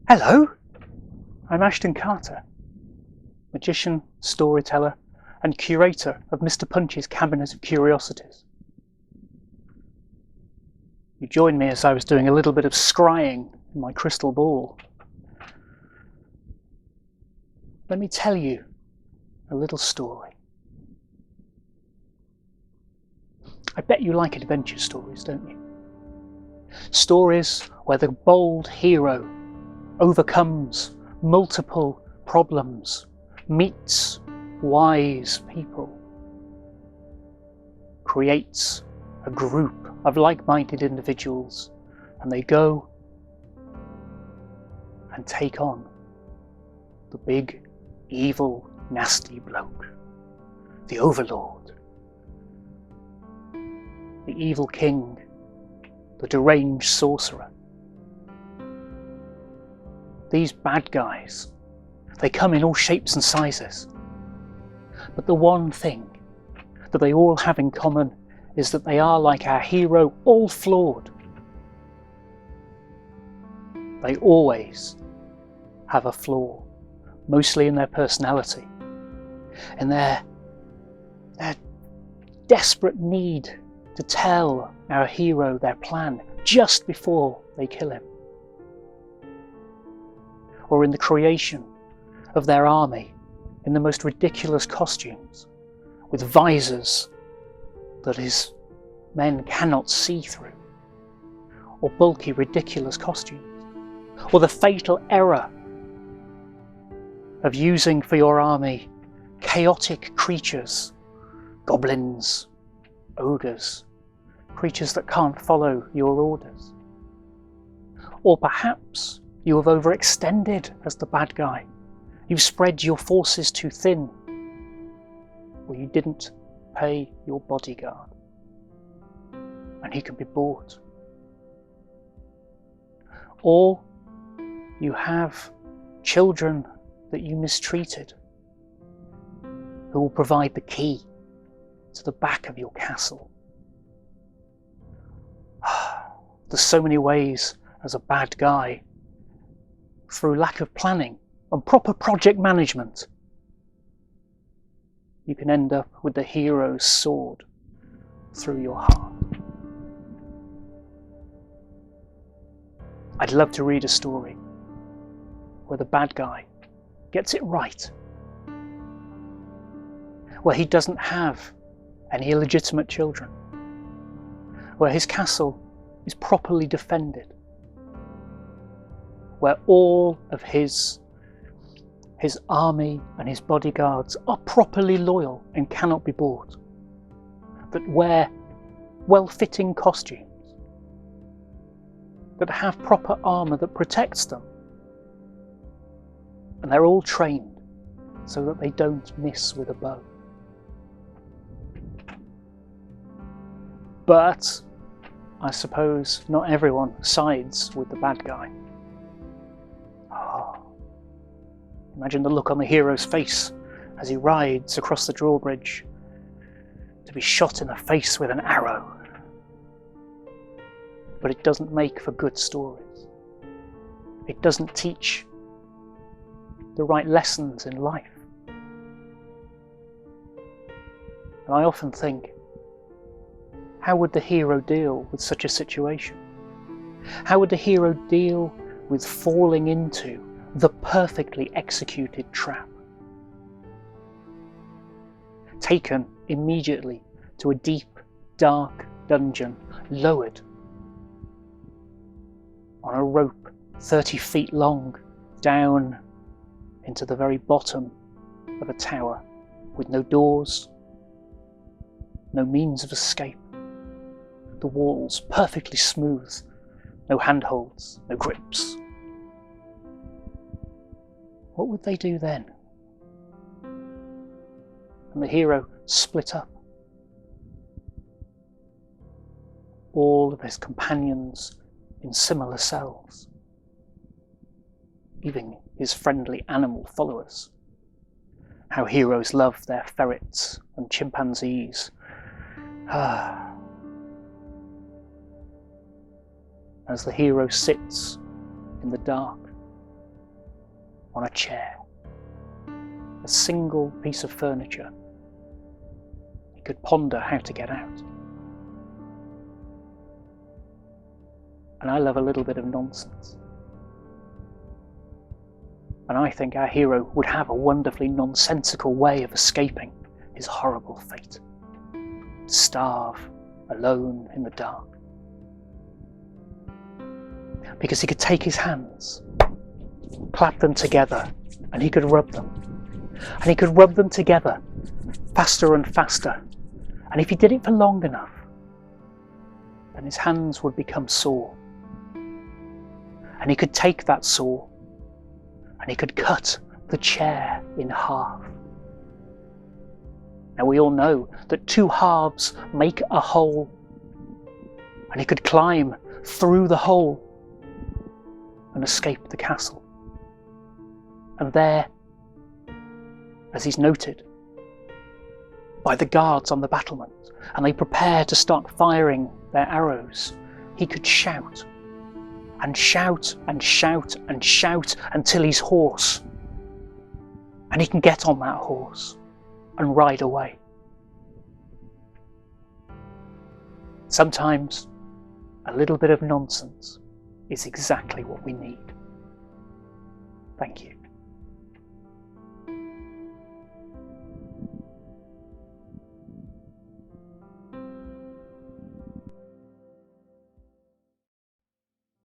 Hello, I'm Ashton Carter, magician, storyteller, and curator of Mr. Punch's Cabinet of Curiosities. You joined me as I was doing a little bit of scrying in my crystal ball. Let me tell you a little story. I bet you like adventure stories, don't you? Stories where the bold hero overcomes multiple problems, meets wise people, creates a group of like-minded individuals, and they go and take on the big, evil, nasty bloke, the Overlord, the evil king, the deranged sorcerer. These bad guys, they come in all shapes and sizes. But the one thing that they all have in common is that they are like our hero, all flawed. They always have a flaw, mostly in their personality, in their desperate need to tell our hero their plan just before they kill him, or in the creation of their army in the most ridiculous costumes, with visors that his men cannot see through, or bulky, ridiculous costumes, or the fatal error of using for your army chaotic creatures, goblins, ogres, creatures that can't follow your orders. Or perhaps you have overextended as the bad guy. You've spread your forces too thin, or you didn't pay your bodyguard, and he can be bought. Or you have children that you mistreated, who will provide the key to the back of your castle. There's so many ways as a bad guy, through lack of planning and proper project management, you can end up with the hero's sword through your heart. I'd love to read a story where the bad guy gets it right, where he doesn't have any illegitimate children, where his castle is properly defended, where all of his army and his bodyguards are properly loyal and cannot be bought, that wear well-fitting costumes, that have proper armour that protects them, and they're all trained so that they don't miss with a bow. But I suppose not everyone sides with the bad guy. Imagine the look on the hero's face as he rides across the drawbridge to be shot in the face with an arrow. But it doesn't make for good stories. It doesn't teach the right lessons in life. And I often think, how would the hero deal with such a situation? How would the hero deal with falling into the perfectly executed trap? Taken immediately to a deep, dark dungeon, lowered on a rope 30 feet long down into the very bottom of a tower with no doors, no means of escape, the walls perfectly smooth, no handholds, no grips. What would they do then? And the hero split up. All of his companions in similar cells, even his friendly animal followers. How heroes love their ferrets and chimpanzees. As the hero sits in the dark, on a chair, a single piece of furniture. He could ponder how to get out. And I love a little bit of nonsense. And I think our hero would have a wonderfully nonsensical way of escaping his horrible fate. To starve alone in the dark. Because he could take his hands, clap them together, and he could rub them. And he could rub them together faster and faster. And if he did it for long enough, then his hands would become sore. And he could take that saw and he could cut the chair in half. Now we all know that two halves make a whole, and he could climb through the hole and escape the castle. And there, as he's noted by the guards on the battlement, and they prepare to start firing their arrows, he could shout and shout and shout and shout until he's hoarse. And he can get on that horse and ride away. Sometimes a little bit of nonsense is exactly what we need. Thank you.